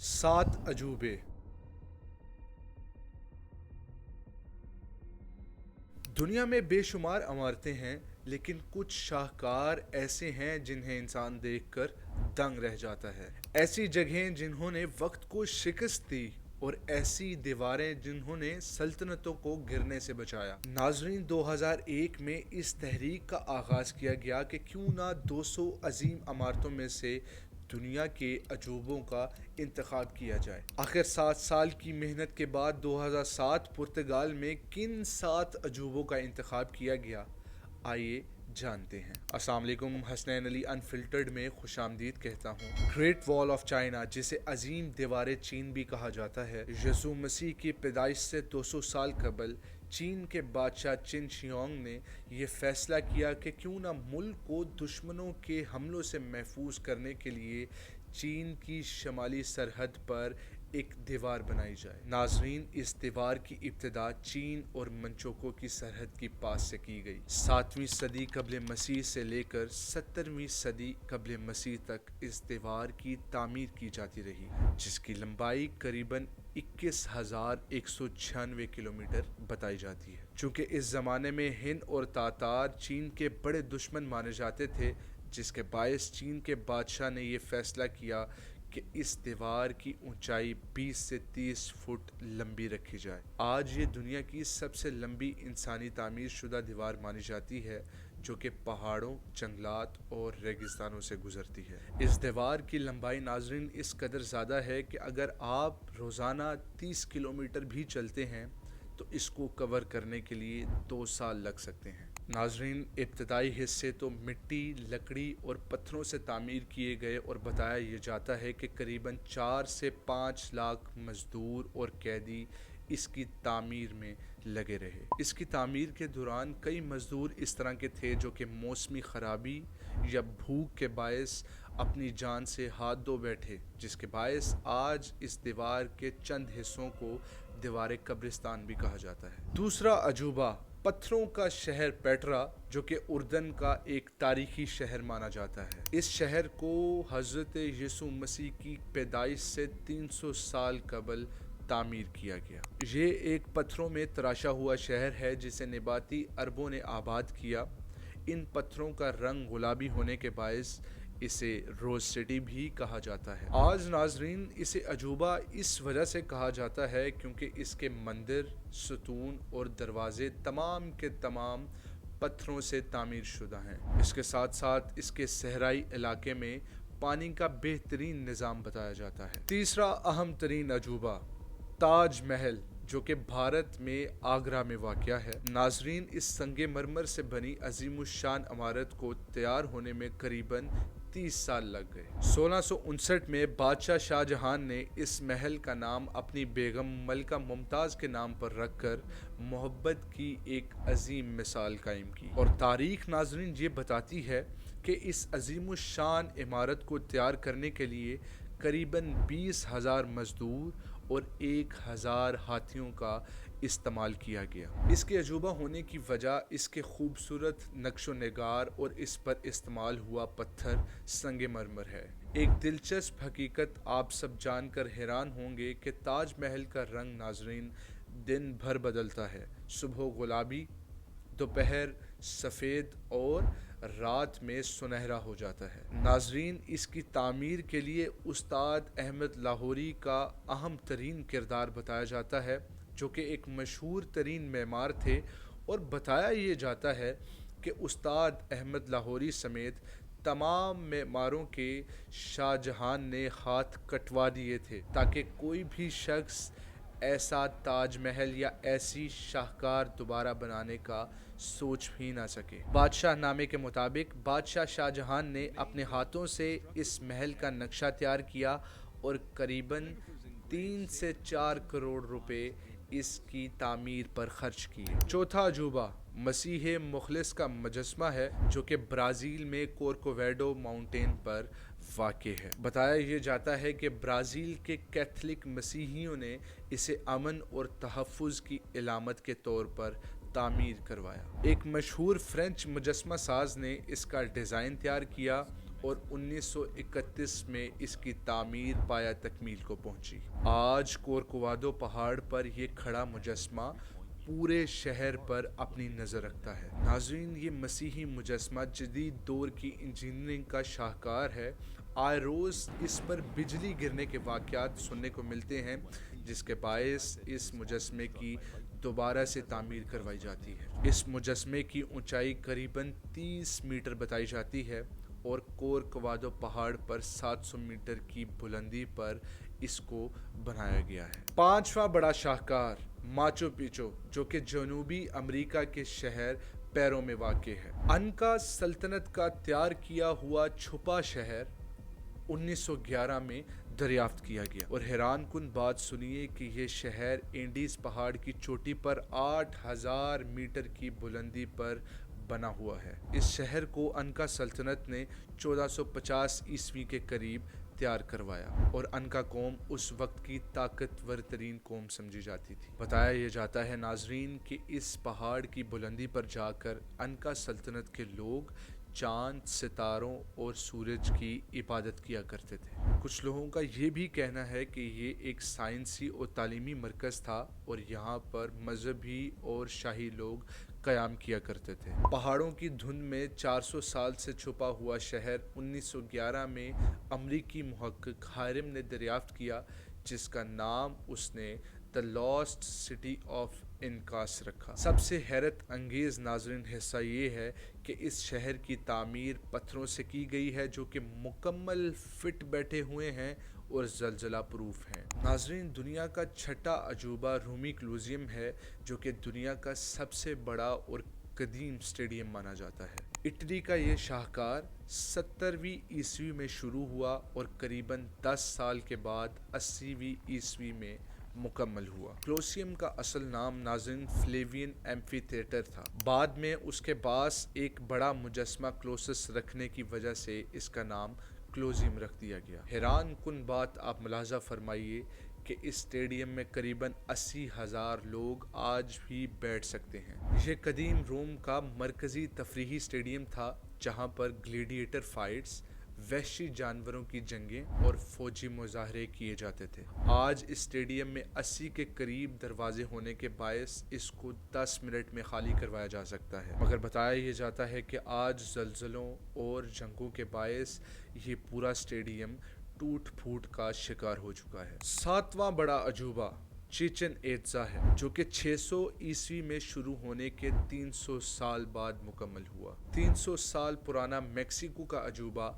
7 अजूबे। दुनिया में बेशुमार इमारतें हैं, लेकिन कुछ शाहकार ऐसे हैं जिन्हें इंसान देखकर दंग रह जाता है। ऐसी जगहें जिन्होंने वक्त को शिकस्त दी और ऐसी दीवारें जिन्होंने सल्तनतों को गिरने से बचाया। नाजरीन, 2001 में इस तहरीक का आगाज़ किया गया कि क्यों ना 200 अजीम इमारतों में से दुनिया के अजूबों का इंतखाब किया जाए। आखिर 7 साल की मेहनत के बाद 2007 पुर्तगाल में किन 7 अजूबों का इंतखाब किया गया, आइए जानते हैं। अस्सलाम वालेकुम, हसनैन अली अनफिल्टर्ड में खुशामदीद कहता हूँ। ग्रेट वॉल ऑफ चाइना, जिसे अजीम दीवार चीन भी कहा जाता है, यीशु मसीह की पैदाइश से 200 साल कबल चीन के बादशाह चिन शियांग ने यह फैसला किया कि क्यों ना मुल्क को दुश्मनों के हमलों से महफूज करने के लिए चीन की शमाली सरहद पर एक दीवार बनाई जाए। नाजरीन, इस दीवार की इब्तिदा चीन और मंचोको की सरहद की पास से की गई। 7वीं सदी कबल मसीह से लेकर 17वीं सदी कबल मसीह तक इस दीवार की तामीर की जाती रही, जिसकी लंबाई करीबन 21,196 किलोमीटर बताई जाती है। चूँकि इस ज़माने में हिंद और तातार चीन के बड़े दुश्मन माने जाते थे, जिसके बायस चीन के बादशाह ने यह फैसला किया कि इस दीवार की ऊंचाई 20 से 30 फुट लंबी रखी जाए। आज ये दुनिया की सबसे लंबी इंसानी तामीर शुदा दीवार मानी जाती है, जो कि पहाड़ों, जंगलात और रेगिस्तानों से गुजरती है। इस दीवार की लंबाई नाजरीन इस कदर ज़्यादा है कि अगर आप रोज़ाना 30 किलोमीटर भी चलते हैं तो इसको कवर करने के लिए 2 साल लग सकते हैं। नाजरीन, इब्तदाई हिस्से तो मिट्टी, लकड़ी और पत्थरों से तामीर किए गए और बताया यह जाता है कि करीबन 4 से 5 लाख मजदूर और कैदी इसकी तामीर में लगे रहे। इसकी तामीर के दौरान कई मजदूर इस तरह के थे जो कि मौसमी ख़राबी या भूख के बायस अपनी जान से हाथ धो बैठे, जिसके बायस आज इस दीवार के चंद हिस्सों को दीवार कब्रिस्तान भी कहा जाता है। दूसरा अजूबा, पत्थरों का शहर पेट्रा, जो कि उर्दन का एक तारीखी शहर माना जाता है। इस शहर को हज़रत यीशु मसीह की पैदाइश से 300 साल कबल तामीर किया गया। ये एक पत्थरों में तराशा हुआ शहर है जिसे निबाती अरबों ने आबाद किया। इन पत्थरों का रंग गुलाबी होने के बायस इसे रोज़ सिटी भी कहा जाता है। आज नाजरीन, इसे अजूबा इस वजह से कहा जाता है क्योंकि इसके मंदिर, सतून और दरवाजे तमाम के तमाम पत्थरों से तामीर शुदा हैं। इसके साथ साथ इसके सहराई इलाके में पानी का बेहतरीन निज़ाम बताया जाता है। तीसरा अहम तरीन अजूबा, ताज महल, जो कि भारत में आगरा में वाक़या है। नाजरीन, इस संगे मरमर से बनी अजीमुशान इमारत को तैयार होने में करीबन 30 साल लग गए। 1659 में बादशाह शाहजहां ने इस महल का नाम अपनी बेगम मलका मुमताज़ के नाम पर रखकर मोहब्बत की एक अजीम मिसाल कायम की। और तारीख नाजरीन ये बताती है कि इस अजीमुशान इमारत को तैयार करने के लिए करीबन 20,000 मजदूर और 1,000 हाथियों का इस्तेमाल किया गया। इसके अजूबा होने की वजह इसके खूबसूरत नक्शो नगार और इस पर इस्तेमाल हुआ पत्थर संगे मरमर है। एक दिलचस्प हकीकत आप सब जानकर हैरान होंगे कि ताज महल का रंग नाजरीन दिन भर बदलता है। सुबह गुलाबी, दोपहर सफ़ेद और रात में सुनहरा हो जाता है। नाजरीन, इसकी तामीर के लिए उस्ताद अहमद लाहौरी का अहम तरीन किरदार बताया जाता है, जो कि एक मशहूर तरीन मेमार थे। और बताया ये जाता है कि उस्ताद अहमद लाहौरी समेत तमाम मेमारों के शाहजहां ने हाथ कटवा दिए थे ताकि कोई भी शख्स ऐसा ताजमहल या ऐसी शाहकार दोबारा बनाने का सोच भी ना सके। बादशाह नामे के मुताबिक बादशाह शाहजहां ने अपने हाथों से इस महल का नक्शा तैयार किया और करीबन 3 से 4 करोड़ रुपए इसकी तामीर पर खर्च किए। चौथा अजूबा, मसीह मुखलिस का मुजस्मा है, जो कि ब्राज़ील में कोर्कोवेडो माउंटेन पर वाक़े है। बताया यह जाता है कि ब्राज़ील के कैथलिक मसीहियों ने इसे अमन और तहफ़्फ़ुज़ की इलामत के तौर पर तामीर करवाया। एक मशहूर फ्रेंच मुजस्मा साज ने इसका डिज़ाइन तैयार किया اور 1931 میں اس کی تعمیر پایا تکمیل کو پہنچی۔ آج کورکوواڈو پہاڑ پر یہ کھڑا مجسمہ پورے شہر پر اپنی نظر رکھتا ہے۔ ناظرین، یہ مسیحی مجسمہ جدید دور کی انجینئرنگ کا شاہکار ہے۔ آئے روز اس پر بجلی گرنے کے واقعات سننے کو ملتے ہیں، جس کے باعث اس مجسمے کی دوبارہ سے تعمیر کروائی جاتی ہے۔ اس مجسمے کی اونچائی قریباً 30 میٹر بتائی جاتی ہے اور کورکوواڈو پہاڑ پر 700 میٹر کی بلندی پر اس کو بنایا گیا ہے۔ پانچواں بڑا شاہکار ماچو پیچو، جو کہ جنوبی امریکا کے شہر پیرو میں واقع ہے۔ انکا سلطنت کا تیار کیا ہوا چھپا شہر 1911 میں دریافت کیا گیا، اور حیران کن بات سنیے کہ یہ شہر اینڈیز پہاڑ کی چوٹی پر 8000 میٹر کی بلندی پر بنا ہوا ہے۔ اس شہر کو انکا سلطنت نے 1450 کے قریب تیار کروایا، اور انکا قوم اس وقت کی طاقتور ترین قوم سمجھی جاتی تھی۔ بتایا یہ جاتا ہے ناظرین کہ اس پہاڑ کی بلندی پر جا کر انکا سلطنت کے لوگ چاند، ستاروں اور سورج کی عبادت کیا کرتے تھے۔ کچھ لوگوں کا یہ بھی کہنا ہے کہ یہ ایک سائنسی اور تعلیمی مرکز تھا، اور یہاں پر مذہبی اور شاہی لوگ قیام کیا کرتے تھے۔ پہاڑوں کی دھند میں 400 سال سے چھپا ہوا شہر 1911 میں امریکی محقق ہائرم نے دریافت کیا، جس کا نام اس نے دی لاسٹ سٹی آف انکاس رکھا۔ سب سے حیرت انگیز ناظرین حصہ یہ ہے کہ اس شہر کی تعمیر پتھروں سے کی گئی ہے، جو کہ مکمل فٹ بیٹھے ہوئے ہیں اور زلزلہ پروف ہیں۔ ناظرین، دنیا کا چھٹا عجوبہ رومی کولوسیوم ہے، جو کہ دنیا کا سب سے بڑا اور قدیم اسٹیڈیم مانا جاتا ہے۔ اٹلی کا یہ شاہکار 70ویں عیسوی میں شروع ہوا اور قریباً 10 سال کے بعد 80ویں عیسوی میں مکمل ہوا۔ کولوسیوم کا اصل نام ناظرین فلیوین ایمفی تھیٹر تھا۔ بعد میں اس کے پاس ایک بڑا مجسمہ کولوسس رکھنے کی وجہ سے اس کا نام کولوسیوم رکھ دیا گیا۔ حیران کن بات آپ ملاحظہ فرمائیے کہ اس اسٹیڈیم میں قریباً 80,000 لوگ آج بھی بیٹھ سکتے ہیں۔ یہ قدیم روم کا مرکزی تفریحی اسٹیڈیم تھا، جہاں پر گلیڈیٹر فائٹس، وحشی جانوروں کی جنگیں اور فوجی مظاہرے کیے جاتے تھے۔ آج اس اسٹیڈیم میں 80 کے قریب دروازے ہونے کے باعث اس کو 10 منٹ میں خالی کروایا جا سکتا ہے، مگر بتایا یہ جاتا ہے کہ آج زلزلوں اور جنگوں کے باعث یہ پورا اسٹیڈیم ٹوٹ پھوٹ کا شکار ہو چکا ہے۔ ساتواں بڑا عجوبہ چیچن ایٹزا ہے، جو کہ 600 عیسوی میں شروع ہونے کے 300 سال بعد مکمل ہوا۔ 300 سال پرانا میکسیکو کا عجوبہ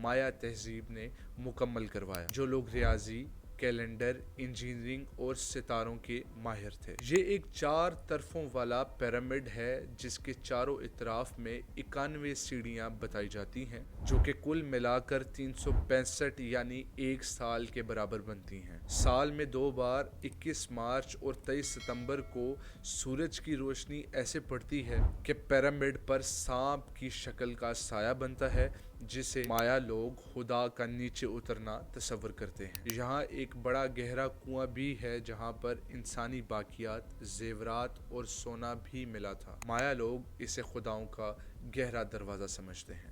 مایا تہذیب نے مکمل کروایا، جو لوگ ریاضی، کیلنڈر، انجینئرنگ اور ستاروں کے ماہر تھے۔ یہ ایک 4 طرفوں والا پیرامڈ ہے، جس کے چاروں اطراف میں 91 سیڑھیاں بتائی جاتی ہیں، جو کہ کل ملا کر 365 یعنی 1 سال کے برابر بنتی ہیں۔ سال میں 2 بار 21 مارچ اور 23 ستمبر کو سورج کی روشنی ایسے پڑتی ہے کہ پیرامڈ پر سانپ کی شکل کا سایہ بنتا ہے، جسے مایا لوگ خدا کا نیچے اترنا تصور کرتے ہیں۔ یہاں ایک بڑا گہرا کنواں بھی ہے، جہاں پر انسانی باقیات، زیورات اور سونا بھی ملا تھا۔ مایا لوگ اسے خداؤں کا گہرا دروازہ سمجھتے ہیں۔